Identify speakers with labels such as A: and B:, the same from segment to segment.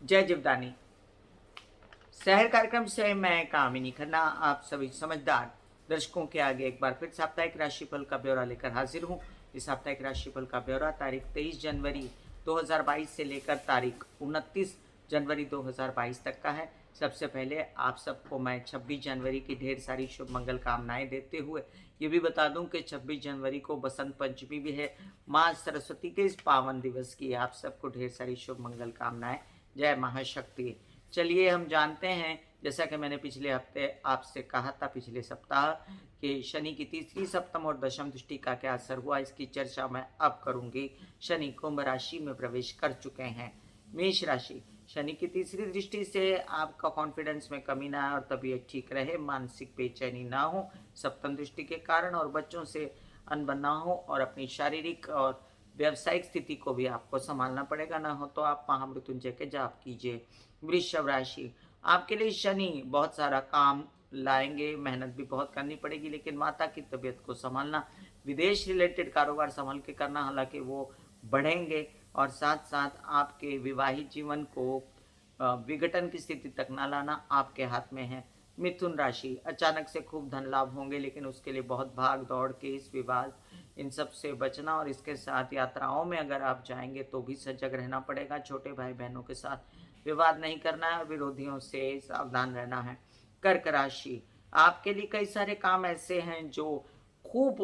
A: जय जीवदानी। शहर कार्यक्रम से मैं कामिनी खन्ना आप सभी समझदार दर्शकों के आगे एक बार फिर साप्ताहिक राशिफल का ब्यौरा लेकर हाजिर हूँ। इस साप्ताहिक राशिफल का ब्यौरा तारीख 23 जनवरी 2022 से लेकर तारीख 29 जनवरी 2022 तक का है। सबसे पहले आप सबको मैं 26 जनवरी की ढेर सारी शुभ मंगल कामनाएं देते हुए ये भी बता दूं कि 26 जनवरी को बसंत पंचमी भी है। माँ सरस्वती के इस पावन दिवस की आप सबको ढेर सारी शुभ मंगल कामनाएं। जय महाशक्ति। चलिए हम जानते हैं, जैसा कि मैंने पिछले हफ्ते आपसे कहा था, पिछले सप्ताह, कि शनि की तीसरी, सप्तम और दशम दृष्टि का क्या असर हुआ, इसकी चर्चा मैं अब करूंगी। शनि कुंभ राशि में प्रवेश कर चुके हैं। मेष राशि, शनि की तीसरी दृष्टि से आपका कॉन्फिडेंस में कमी ना आए और तबीयत ठीक रहे, मानसिक बेचैनी ना हो सप्तम दृष्टि के कारण, और बच्चों से अनबन ना हो, और अपनी शारीरिक और व्यावसायिक स्थिति को भी आपको संभालना पड़ेगा। ना हो तो आप महामृत्युंजय के जाप कीजिए। वृषभ राशि, आपके लिए शनि बहुत सारा काम लाएंगे, मेहनत भी बहुत करनी पड़ेगी, लेकिन माता की तबीयत को संभालना, विदेश रिलेटेड कारोबार संभाल के करना, हालांकि वो बढ़ेंगे, और साथ साथ आपके विवाहित जीवन को विघटन की स्थिति तक ना लाना आपके हाथ में है। मिथुन राशि, अचानक से खूब धन लाभ होंगे, लेकिन उसके लिए बहुत भाग दौड़ के इस विवाद इन सब से बचना, और इसके साथ यात्राओं में अगर आप जाएंगे तो भी सजग रहना पड़ेगा। छोटे भाई बहनों के साथ विवाद नहीं करना है और विरोधियों से सावधान रहना है। कर्क राशि, आपके लिए कई सारे काम ऐसे हैं जो खूब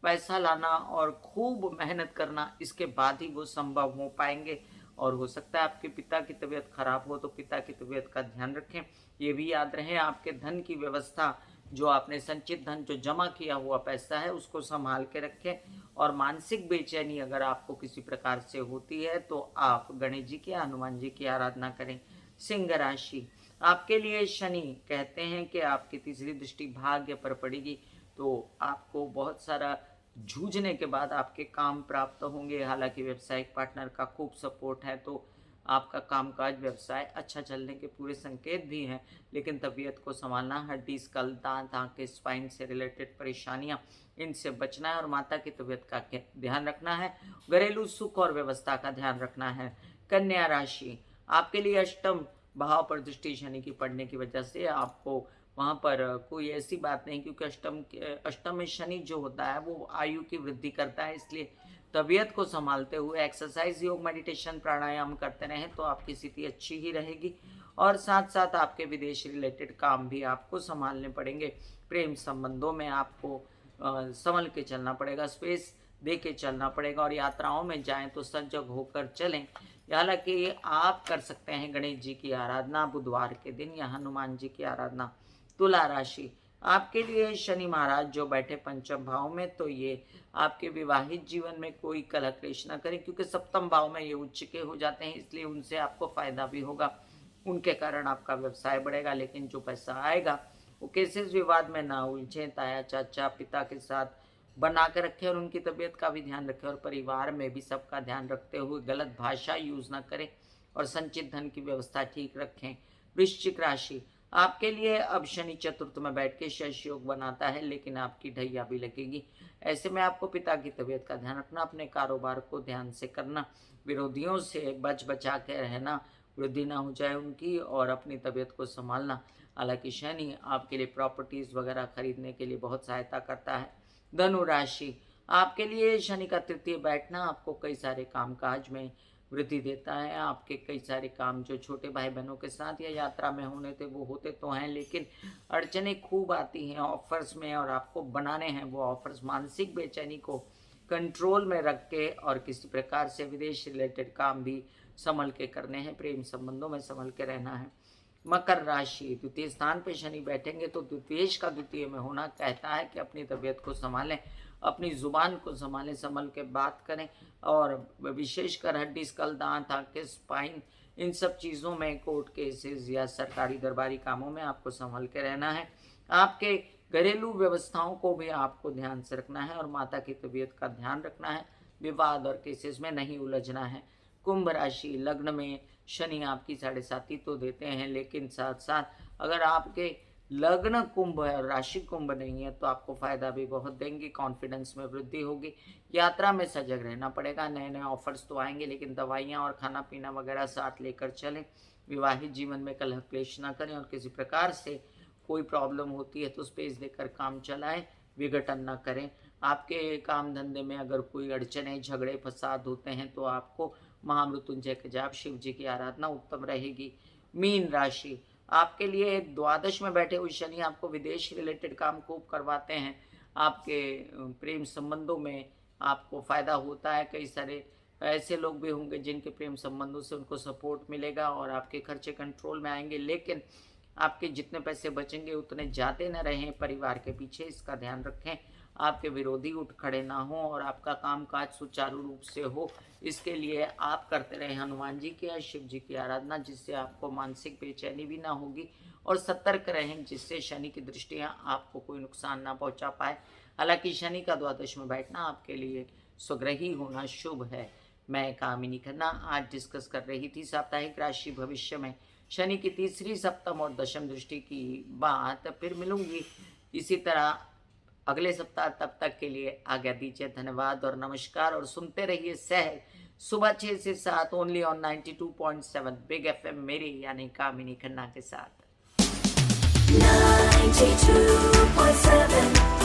A: पैसा लाना और खूब मेहनत करना, इसके बाद ही वो संभव हो पाएंगे। और हो सकता है आपके पिता की तबीयत खराब हो, तो पिता की तबीयत का ध्यान रखें। ये भी याद रहे, आपके धन की व्यवस्था, जो आपने संचित धन, जो जमा किया हुआ पैसा है, उसको संभाल के रखें। और मानसिक बेचैनी अगर आपको किसी प्रकार से होती है तो आप गणेश जी की, हनुमान जी की आराधना करें। सिंह राशि, आपके लिए शनि कहते हैं कि आपकी तीसरी दृष्टि भाग्य पर पड़ेगी, तो आपको बहुत सारा जूझने के बाद आपके काम प्राप्त होंगे। हालांकि व्यावसायिक पार्टनर का खूब सपोर्ट है, तो आपका कामकाज व्यवसाय अच्छा चलने के पूरे संकेत भी हैं, लेकिन तबीयत को संभालना, हड्डी, स्कल, दांत, आंखें, स्पाइन से रिलेटेड परेशानियां, इनसे बचना है, और माता की तबीयत का ध्यान रखना है। घरेलू सुख और व्यवस्था का ध्यान रखना है। कन्या राशि, आपके लिए अष्टम भाव पर दृष्टि शनि की पड़ने की वजह से आपको वहाँ पर कोई ऐसी बात नहीं, क्योंकि अष्टम में शनि जो होता है वो आयु की वृद्धि करता है, इसलिए तबीयत को संभालते हुए एक्सरसाइज, योग, मेडिटेशन, प्राणायाम करते रहें तो आपकी स्थिति अच्छी ही रहेगी। और साथ साथ आपके विदेश रिलेटेड काम भी आपको संभालने पड़ेंगे। प्रेम संबंधों में आपको संभल के चलना पड़ेगा, स्पेस दे के चलना पड़ेगा, और यात्राओं में जाएं तो सजग होकर चलें। हालांकि आप कर सकते हैं गणेश जी की आराधना बुधवार के दिन, या हनुमान जी की आराधना। तुला राशि, आपके लिए शनि महाराज जो बैठे पंचम भाव में, तो ये आपके विवाहित जीवन में कोई कलह क्लेश न करें, क्योंकि सप्तम भाव में ये उच्च के हो जाते हैं, इसलिए उनसे आपको फायदा भी होगा, उनके कारण आपका व्यवसाय बढ़ेगा। लेकिन जो पैसा आएगा वो केसेस विवाद में ना उलझे, ताया चाचा पिता के साथ बना के रखें, और उनकी तबीयत का भी ध्यान रखें, और परिवार में भी सबका ध्यान रखते हुए गलत भाषा यूज ना करें, और संचित धन की व्यवस्था ठीक रखें। वृश्चिक राशि, आपके लिए अब शनि चतुर्थ में बैठ के शश योग बनाता है, लेकिन आपकी ढैया भी लगेगी। ऐसे में आपको पिता की तबीयत का ध्यान रखना, अपने कारोबार को ध्यान से करना, विरोधियों से बच बचा के रहना, वृद्धि ना हो जाए उनकी, और अपनी तबीयत को संभालना। हालांकि शनि आपके लिए प्रॉपर्टीज वगैरह खरीदने के लिए बहुत सहायता करता है। धनु राशि, आपके लिए शनि का तृतीय बैठना आपको कई सारे कामकाज में वृद्धि देता है। आपके कई सारे काम जो छोटे भाई बहनों के साथ या यात्रा में होने थे वो होते तो हैं, लेकिन अड़चने खूब आती हैं ऑफर्स में, और आपको बनाने हैं वो ऑफर्स। मानसिक बेचैनी को कंट्रोल में रख के, और किसी प्रकार से विदेश रिलेटेड काम भी संभल के करने हैं, प्रेम संबंधों में संभल के रहना है। मकर राशि, द्वितीय स्थान पे शनि बैठेंगे, तो द्वितीयेश का द्वितीय में होना कहता है कि अपनी तबीयत को संभालें, अपनी जुबान को संभालें, संभल के बात करें, और विशेषकर हड्डी, स्कल, दांत, आंखें, स्पाइन, इन सब चीज़ों में, कोर्ट केसेस या सरकारी दरबारी कामों में आपको संभल के रहना है। आपके घरेलू व्यवस्थाओं को भी आपको ध्यान से रखना है, और माता की तबीयत का ध्यान रखना है, विवाद और केसेस में नहीं उलझना है। कुंभ राशि, लग्न में शनि आपकी 7.5 तो देते हैं, लेकिन साथ साथ अगर आपके लग्न कुंभ है और राशि कुंभ नहीं है तो आपको फायदा भी बहुत देंगे, कॉन्फिडेंस में वृद्धि होगी। यात्रा में सजग रहना पड़ेगा, नए नए ऑफर्स तो आएंगे लेकिन दवाइयाँ और खाना पीना वगैरह साथ लेकर चलें। विवाहित जीवन में कलह क्लेश ना करें और किसी प्रकार से कोई प्रॉब्लम होती है तो स्पेस देकर काम चलाएं, विघटन ना करें। आपके काम धंधे में अगर कोई अड़चने झगड़े फसाद होते हैं तो आपको महामृत्युंजय के जाप, शिव जी की आराधना उत्तम रहेगी। मीन राशि, आपके लिए द्वादश में बैठे हुए शनि आपको विदेश रिलेटेड काम खूब करवाते हैं। आपके प्रेम संबंधों में आपको फायदा होता है। कई सारे ऐसे लोग भी होंगे जिनके प्रेम संबंधों से उनको सपोर्ट मिलेगा और आपके खर्चे कंट्रोल में आएंगे, लेकिन आपके जितने पैसे बचेंगे उतने जाते न रहें परिवार के पीछे, इसका ध्यान रखें। आपके विरोधी उठ खड़े ना हो और आपका कामकाज सुचारू रूप से हो, इसके लिए आप करते रहें हनुमान जी की या शिव जी की आराधना, जिससे आपको मानसिक बेचैनी भी ना होगी। और सतर्क रहें जिससे शनि की दृष्टियां आपको कोई नुकसान ना पहुंचा पाए। हालांकि शनि का द्वादश में बैठना आपके लिए स्वग्रही होना शुभ है। मैं कामिनी खन्ना आज डिस्कस कर रही थी साप्ताहिक राशि भविष्य में शनि की तीसरी, सप्तम और दशम दृष्टि की बात। फिर मिलूंगी इसी तरह अगले सप्ताह, तब तक के लिए आज्ञा दीजिए। धन्यवाद और नमस्कार। और सुनते रहिए सहर सुबह 6 से 7 ओनली ऑन 92.7 बिग FM मेरी यानी कामिनी खन्ना के साथ।
B: 92.7